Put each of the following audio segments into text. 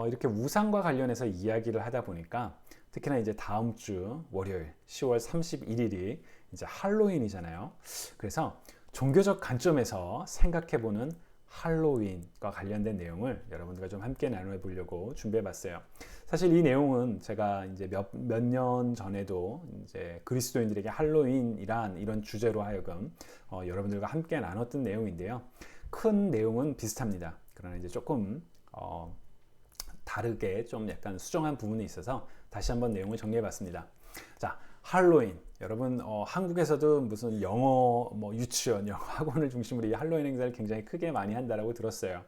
이렇게 우상과 관련해서 이야기를 하다 보니까 특히나 이제 다음 주 월요일 10월 31일이 이제 할로윈이잖아요. 그래서 종교적 관점에서 생각해보는 할로윈과 관련된 내용을 여러분들과 좀 함께 나눠 보려고 준비해 봤어요. 사실 이 내용은 제가 이제 몇 년 전에도 이제 그리스도인들에게 할로윈이란 이런 주제로 하여금 여러분들과 함께 나눴던 내용인데요. 큰 내용은 비슷합니다. 그러나 이제 조금 다르게 좀 약간 수정한 부분이 있어서 다시 한번 내용을 정리해 봤습니다. 자, 할로윈. 여러분 한국에서도 무슨 영어 유치원, 영어 학원을 중심으로 이 할로윈 행사를 굉장히 크게 많이 한다라고 들었어요.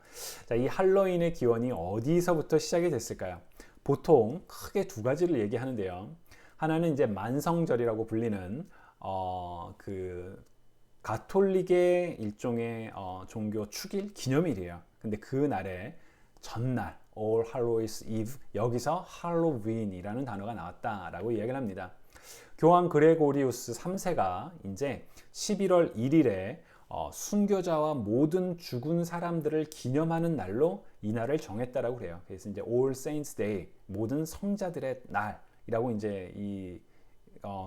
자, 이 할로윈의 기원이 어디서부터 시작이 됐을까요? 보통 크게 두 가지를 얘기하는데요. 하나는 이제 만성절이라고 불리는 그 가톨릭의 일종의 종교 축일 기념일이에요. 근데 그 날에 전날 All Hallows Eve, 여기서 할로윈이라는 단어가 나왔다라고 이야기를 합니다. 교황 그레고리우스 3세가 이제 11월 1일에 순교자와 모든 죽은 사람들을 기념하는 날로 이 날을 정했다라고 그래요. 그래서 이제 All Saints Day, 모든 성자들의 날이라고 이제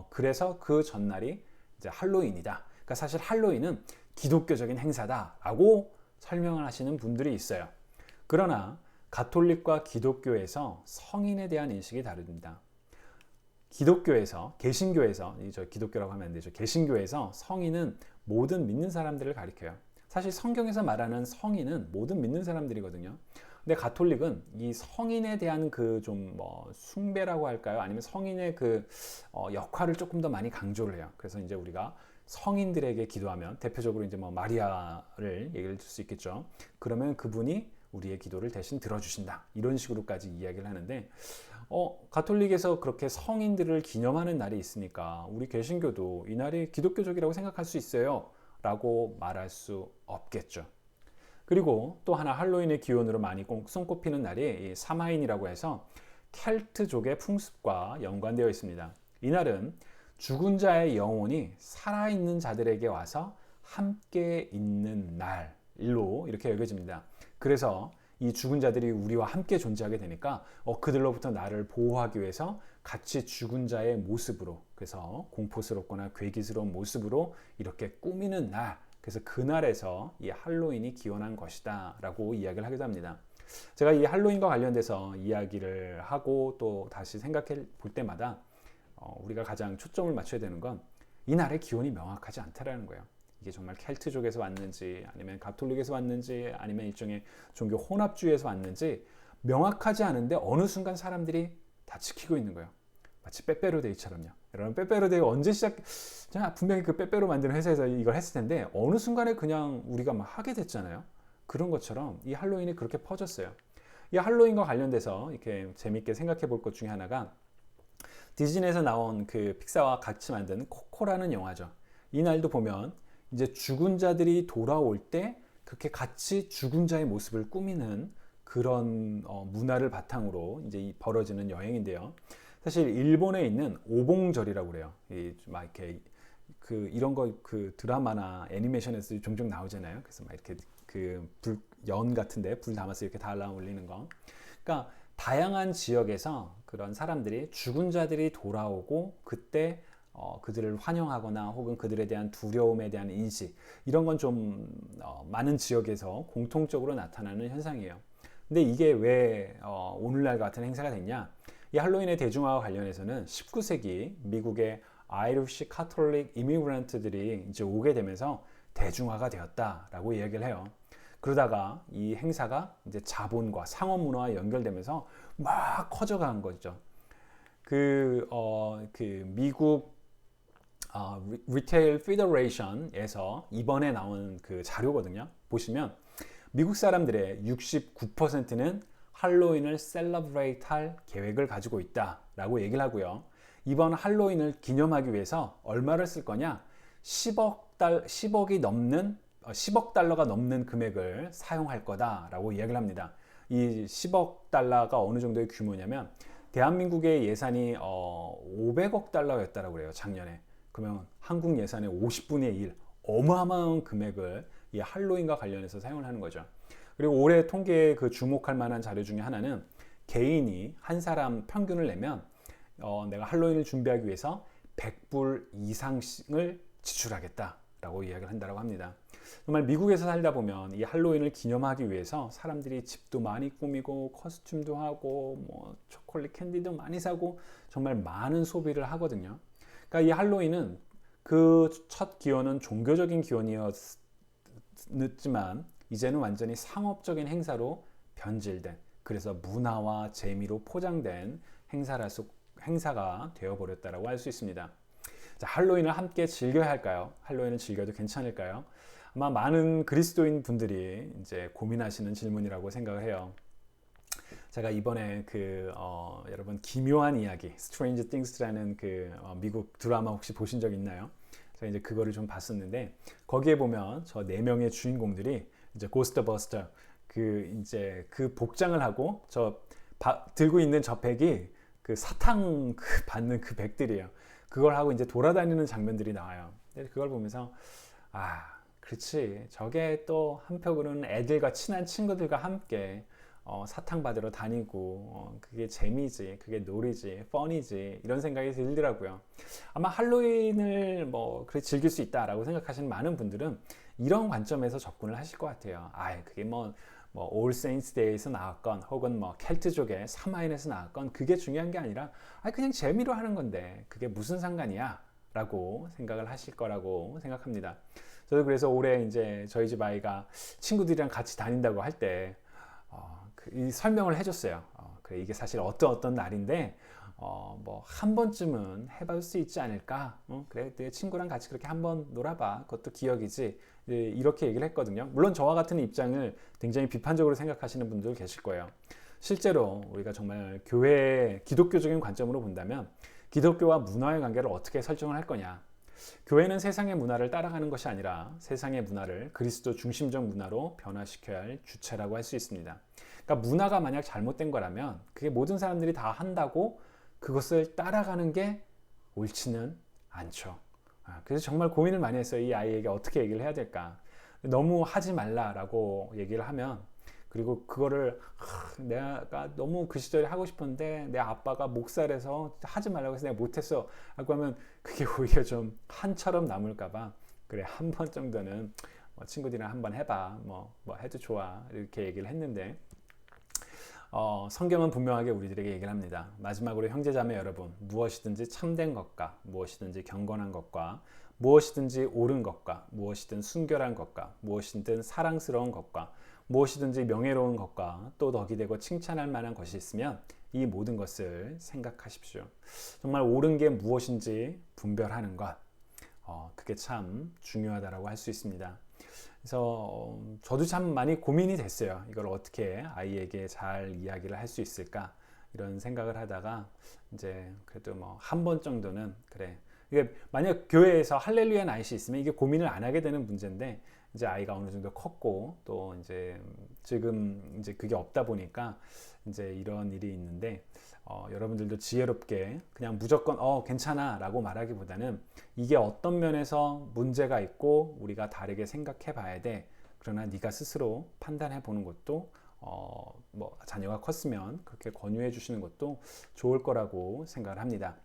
그래서 그 전날이 이제 할로윈이다. 그러니까 사실 할로윈은 기독교적인 행사다라고 설명을 하시는 분들이 있어요. 그러나 가톨릭과 기독교에서 성인에 대한 인식이 다릅니다. 기독교에서, 개신교에서, 저 기독교라고 하면 안 되죠. 개신교에서 성인은 모든 믿는 사람들을 가리켜요. 사실 성경에서 말하는 성인은 모든 믿는 사람들이거든요. 근데 가톨릭은 이 성인에 대한 그 좀 숭배라고 할까요? 아니면 성인의 그 역할을 조금 더 많이 강조를 해요. 그래서 이제 우리가 성인들에게 기도하면 대표적으로 이제 마리아를 얘기를 들 수 있겠죠. 그러면 그분이 우리의 기도를 대신 들어주신다. 이런 식으로까지 이야기를 하는데 가톨릭에서 그렇게 성인들을 기념하는 날이 있으니까 우리 개신교도 이 날이 기독교적이라고 생각할 수 있어요. 라고 말할 수 없겠죠. 그리고 또 하나 할로윈의 기원으로 많이 손꼽히는 날이 사마인이라고 해서 켈트족의 풍습과 연관되어 있습니다. 이날은 죽은 자의 영혼이 살아있는 자들에게 와서 함께 있는 날로 이렇게 여겨집니다. 그래서 이 죽은 자들이 우리와 함께 존재하게 되니까 그들로부터 나를 보호하기 위해서 같이 죽은 자의 모습으로, 그래서 공포스럽거나 괴기스러운 모습으로 이렇게 꾸미는 날, 그래서 그날에서 이 할로윈이 기원한 것이다 라고 이야기를 하기도 합니다. 제가 이 할로윈과 관련돼서 이야기를 하고 또 다시 생각해 볼 때마다 우리가 가장 초점을 맞춰야 되는 건 이 날의 기원이 명확하지 않다라는 거예요. 이게 정말 켈트족에서 왔는지 아니면 가톨릭에서 왔는지 아니면 일종의 종교 혼합주의에서 왔는지 명확하지 않은데 어느 순간 사람들이 다 지키고 있는 거예요. 마치 빼빼로데이처럼요. 여러분 빼빼로데이 언제 분명히 그 빼빼로 만드는 회사에서 이걸 했을 텐데 어느 순간에 그냥 우리가 막 하게 됐잖아요. 그런 것처럼 이 할로윈이 그렇게 퍼졌어요. 이 할로윈과 관련돼서 이렇게 재밌게 생각해 볼 것 중에 하나가 디즈니에서 나온 그 픽사와 같이 만든 코코라는 영화죠. 이 날도 보면 이제 죽은 자들이 돌아올 때 그렇게 같이 죽은 자의 모습을 꾸미는 그런 문화를 바탕으로 이제 벌어지는 여행인데요. 사실 일본에 있는 오봉절이라고 그래요. 막 이렇게 이런 거 그 드라마나 애니메이션에서 종종 나오잖아요. 그래서 막 이렇게 연 같은데 불 담아서 이렇게 달라 올리는 거. 그러니까 다양한 지역에서 그런 사람들이 죽은 자들이 돌아오고 그때 그들을 환영하거나 혹은 그들에 대한 두려움에 대한 인식, 이런 건 좀 많은 지역에서 공통적으로 나타나는 현상이에요. 근데 이게 왜 오늘날 같은 행사가 됐냐? 이 할로윈의 대중화와 관련해서는 19세기 미국의 아이리쉬 카톨릭 이미그런트들이 이제 오게 되면서 대중화가 되었다라고 이야기를 해요. 그러다가 이 행사가 이제 자본과 상업 문화와 연결되면서 막 커져간 거죠. 미국 리테일 피더레이션에서 이번에 나온 그 자료거든요. 보시면 미국 사람들의 69%는 할로윈을 셀러브레이트 할 계획을 가지고 있다라고 얘기를 하고요. 이번 할로윈을 기념하기 위해서 얼마를 쓸 거냐? 10억 달러가 넘는 금액을 사용할 거다라고 이야기를 합니다. 이 10억 달러가 어느 정도의 규모냐면 대한민국의 예산이 500억 달러였다고 그래요. 작년에. 그러면 한국 예산의 50분의 1, 어마어마한 금액을 이 할로윈과 관련해서 사용을 하는 거죠. 그리고 올해 통계에 그 주목할 만한 자료 중에 하나는 개인이 한 사람 평균을 내면 내가 할로윈을 준비하기 위해서 100불 이상을 지출하겠다라고 이야기를 한다고 합니다. 정말 미국에서 살다 보면 이 할로윈을 기념하기 위해서 사람들이 집도 많이 꾸미고 코스튬도 하고 뭐 초콜릿 캔디도 많이 사고 정말 많은 소비를 하거든요. 그러니까 이 할로윈은 그 첫 기원은 종교적인 기원이었지만 이제는 완전히 상업적인 행사로 변질된, 그래서 문화와 재미로 포장된 행사가 되어버렸다고 할 수 있습니다. 자, 할로윈을 함께 즐겨야 할까요? 할로윈을 즐겨도 괜찮을까요? 아마 많은 그리스도인 분들이 이제 고민하시는 질문이라고 생각을 해요. 제가 이번에 여러분 기묘한 이야기, Stranger Things라는 미국 드라마 혹시 보신 적 있나요? 제가 이제 그거를 좀 봤었는데 거기에 보면 저 4명의 주인공들이 이제 고스트버스터 이제 그 복장을 하고 들고 있는 저 백이 그 사탕 받는 그 백들이에요. 그걸 하고 이제 돌아다니는 장면들이 나와요. 그걸 보면서 그렇지, 저게 또 한편으로는 애들과 친한 친구들과 함께 사탕 받으러 다니고 그게 재미지, 그게 놀이지, 펀이지, 이런 생각이 들더라고요. 아마 할로윈을 그래 즐길 수 있다라고 생각하시는 많은 분들은 이런 관점에서 접근을 하실 것 같아요. 그게 All Saints Day에서 나왔건 혹은 켈트족의 사마인에서 나왔건 그게 중요한 게 아니라 그냥 재미로 하는 건데 그게 무슨 상관이야 라고 생각을 하실 거라고 생각합니다. 저도 그래서 올해 이제 저희 집 아이가 친구들이랑 같이 다닌다고 할 때 이 설명을 해줬어요. 그래, 이게 사실 어떤 날인데 한 번쯤은 해볼 수 있지 않을까? 그래, 내 친구랑 같이 그렇게 한번 놀아봐. 그것도 기억이지. 이렇게 얘기를 했거든요. 물론 저와 같은 입장을 굉장히 비판적으로 생각하시는 분들 계실 거예요. 실제로 우리가 정말 기독교적인 관점으로 본다면 기독교와 문화의 관계를 어떻게 설정을 할 거냐? 교회는 세상의 문화를 따라가는 것이 아니라 세상의 문화를 그리스도 중심적 문화로 변화시켜야 할 주체라고 할 수 있습니다. 그러니까 문화가 만약 잘못된 거라면 그게 모든 사람들이 다 한다고 그것을 따라가는 게 옳지는 않죠. 그래서 정말 고민을 많이 했어요. 이 아이에게 어떻게 얘기를 해야 될까? 너무 하지 말라라고 얘기를 하면, 그리고 그거를 내가 너무 그 시절에 하고 싶었는데 내 아빠가 목살해서 하지 말라고 해서 내가 못했어 라고 하면 그게 오히려 좀 한처럼 남을까봐, 그래, 한 번 정도는 친구들이랑 한번 해봐, 해도 좋아, 이렇게 얘기를 했는데 성경은 분명하게 우리들에게 얘기를 합니다. 마지막으로 형제자매 여러분, 무엇이든지 참된 것과 무엇이든지 경건한 것과 무엇이든지 옳은 것과 무엇이든 순결한 것과 무엇이든 사랑스러운 것과 무엇이든지 명예로운 것과 또 덕이 되고 칭찬할 만한 것이 있으면 이 모든 것을 생각하십시오. 정말 옳은 게 무엇인지 분별하는 것, 그게 참 중요하다고 할 수 있습니다. 그래서 저도 참 많이 고민이 됐어요. 이걸 어떻게 아이에게 잘 이야기를 할 수 있을까, 이런 생각을 하다가 이제 그래도 한 번 정도는, 그래, 이게 만약 교회에서 할렐루야 나잇이 있으면 이게 고민을 안 하게 되는 문제인데, 이제 아이가 어느 정도 컸고 또 이제 지금 이제 그게 없다 보니까 이제 이런 일이 있는데, 여러분들도 지혜롭게 그냥 무조건 괜찮아 라고 말하기보다는 이게 어떤 면에서 문제가 있고 우리가 다르게 생각해 봐야 돼, 그러나 네가 스스로 판단해 보는 것도 자녀가 컸으면 그렇게 권유해 주시는 것도 좋을 거라고 생각을 합니다.